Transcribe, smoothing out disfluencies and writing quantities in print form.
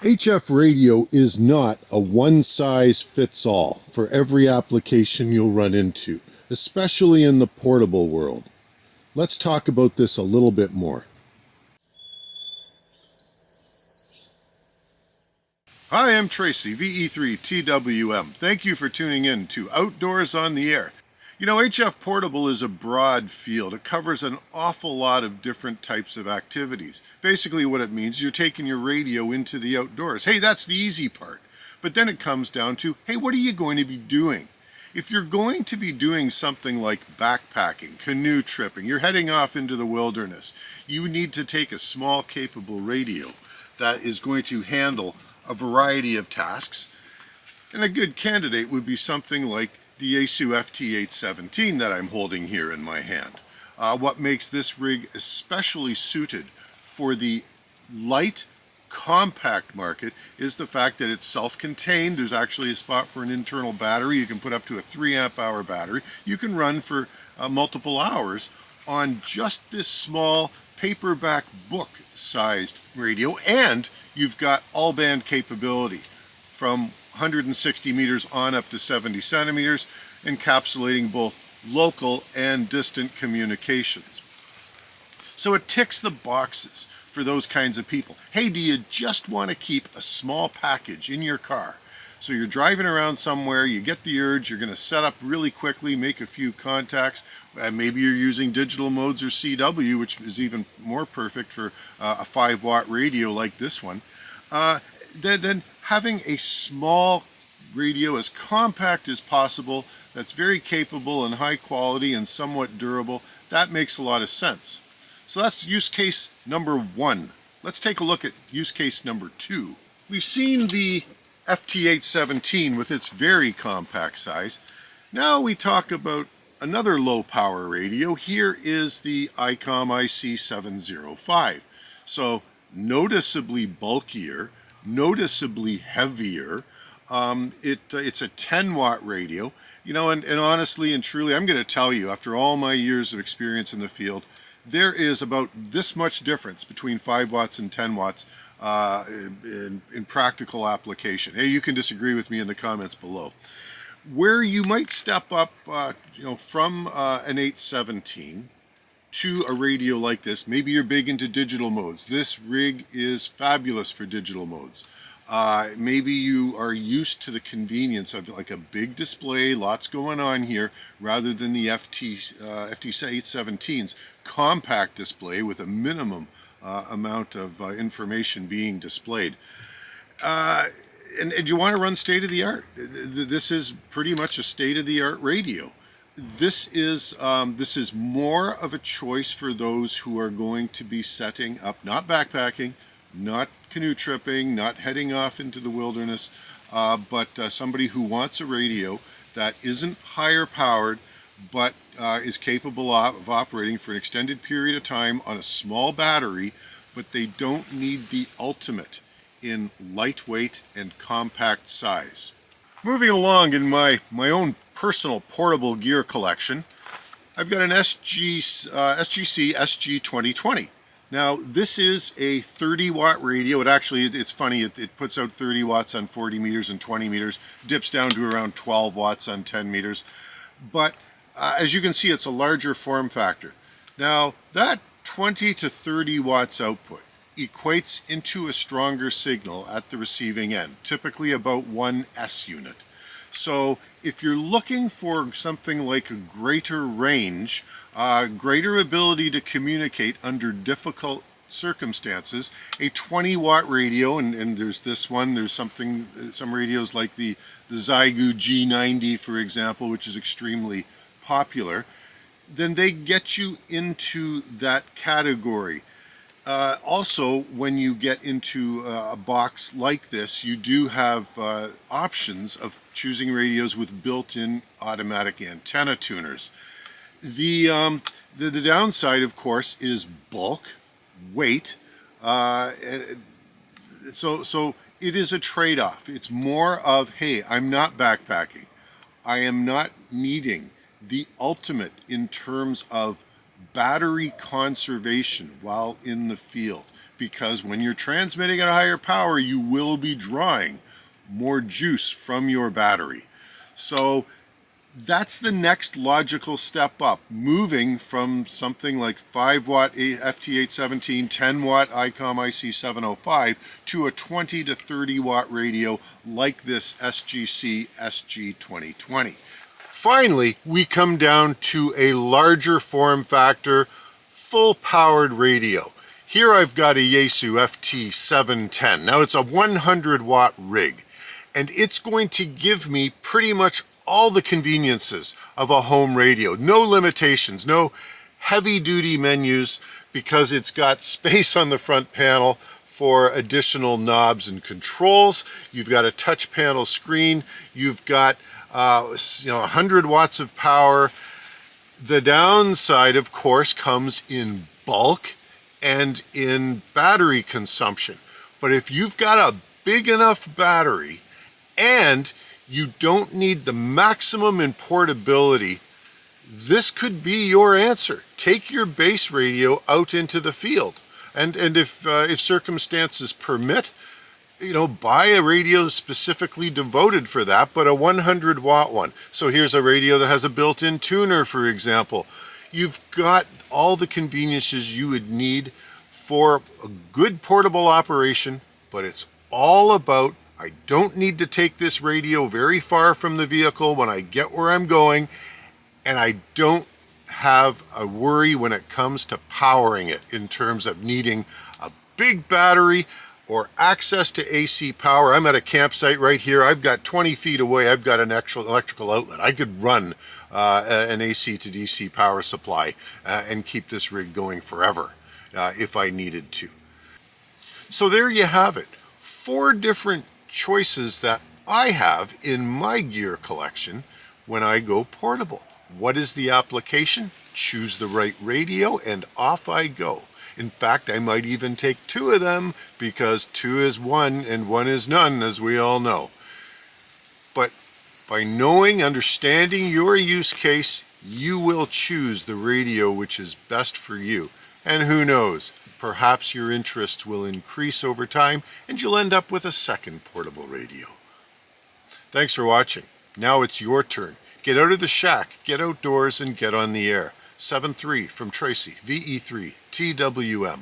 HF radio is not a one-size-fits-all for every application you'll run into, especially in the portable world. Let's talk about this a little bit more. Hi, I'm Tracy, VE3TWM. Thank you for tuning in to Outdoors on the Air. You know, HF Portable is a broad field. It covers an awful lot of different types of activities. Basically what it means, you're taking your radio into the outdoors. Hey, that's the easy part. But then it comes down to, hey, what are you going to be doing? If you're going to be doing something like backpacking, canoe tripping, you're heading off into the wilderness, you need to take a small capable radio that is going to handle a variety of tasks. And a good candidate would be something like the Yaesu FT817 that I'm holding here in my hand. What makes this rig especially suited for the light, compact market is the fact that it's self-contained. There's actually a spot for an internal battery. You can put up to a 3 amp hour battery. You can run for multiple hours on just this small paperback book sized radio, and you've got all band capability from 160 meters on up to 70 centimeters, encapsulating both local and distant communications. So it ticks the boxes for those kinds of people. Hey, do you just want to keep a small package in your car? So you're driving around somewhere, you get the urge, you're going to set up really quickly, make a few contacts. Maybe you're using digital modes or CW, which is even more perfect for a 5-watt radio like this one. Then having a small radio as compact as possible, that's very capable and high quality and somewhat durable, that makes a lot of sense. So that's use case number 1. Let's take a look at use case number 2. We've seen the FT817 with its very compact size. Now we talk about another low power radio. Here is the ICOM IC705. So noticeably bulkier, noticeably heavier. It's a 10-watt radio. You know, and honestly and truly, I'm going to tell you, after all my years of experience in the field, there is about this much difference between 5 watts and 10 watts in practical application. Hey, you can disagree with me in the comments below. Where you might step up, from an 817 to a radio like this, maybe you're big into digital modes. This rig is fabulous for digital modes. Maybe you are used to the convenience of like a big display, lots going on here, rather than the FT817's compact display with a minimum amount of information being displayed. And you want to run state-of-the-art. This is pretty much a state-of-the-art radio. This is more of a choice for those who are going to be setting up, not backpacking, not canoe tripping, not heading off into the wilderness, but somebody who wants a radio that isn't higher powered, but is capable of operating for an extended period of time on a small battery, but they don't need the ultimate in lightweight and compact size. Moving along in my own personal portable gear collection, I've got an SGC SG2020. Now this is a 30-watt radio. It's funny, it puts out 30 watts on 40 meters and 20 meters, dips down to around 12 watts on 10 meters. But as you can see, it's a larger form factor. Now that 20 to 30 watts output equates into a stronger signal at the receiving end, typically about 1 S unit. So if you're looking for something like a greater range, greater ability to communicate under difficult circumstances, a 20-watt radio, and there's this one, there's some radios like the Xiegu G90, for example, which is extremely popular, then they get you into that category. Also, when you get into a box like this, you do have options of choosing radios with built-in automatic antenna tuners. The downside, of course, is bulk, weight. So it is a trade-off. It's more of, hey, I'm not backpacking. I am not needing the ultimate in terms of battery conservation while in the field. because when you're transmitting at a higher power, you will be drawing more juice from your battery. So that's the next logical step up, moving from something like 5 watt FT817, 10 watt ICOM IC705 to a 20 to 30 watt radio like this SGC SG2020. Finally, we come down to a larger form factor, full powered radio. Here I've got a Yaesu FT710. Now it's a 100 watt rig, and it's going to give me pretty much all the conveniences of a home radio. No limitations, no heavy duty menus, because it's got space on the front panel for additional knobs and controls. You've got a touch panel screen. You've got 100 watts of power. The downside, of course, comes in bulk and in battery consumption. But if you've got a big enough battery and you don't need the maximum in portability, this could be your answer. Take your base radio out into the field, and if circumstances permit, buy a radio specifically devoted for that, but a 100 watt one. So here's a radio that has a built-in tuner, for example. You've got all the conveniences you would need for a good portable operation, but it's all about, I don't need to take this radio very far from the vehicle when I get where I'm going, and I don't have a worry when it comes to powering it in terms of needing a big battery or access to AC power. I'm at a campsite right here. I've got 20 feet away, I've got an actual electrical outlet. I could run an AC to DC power supply and keep this rig going forever if I needed to. So there you have it. 4 different choices that I have in my gear collection when I go portable. What is the application? Choose the right radio and off I go. In fact, I might even take 2 of them, because 2 is 1 and 1 is none, as we all know. But by understanding your use case, you will choose the radio which is best for you. And who knows, perhaps your interests will increase over time and you'll end up with a second portable radio. Thanks for watching. Now it's your turn. Get out of the shack, get outdoors, and get on the air. 7-3 from Tracy, VE3, TWM.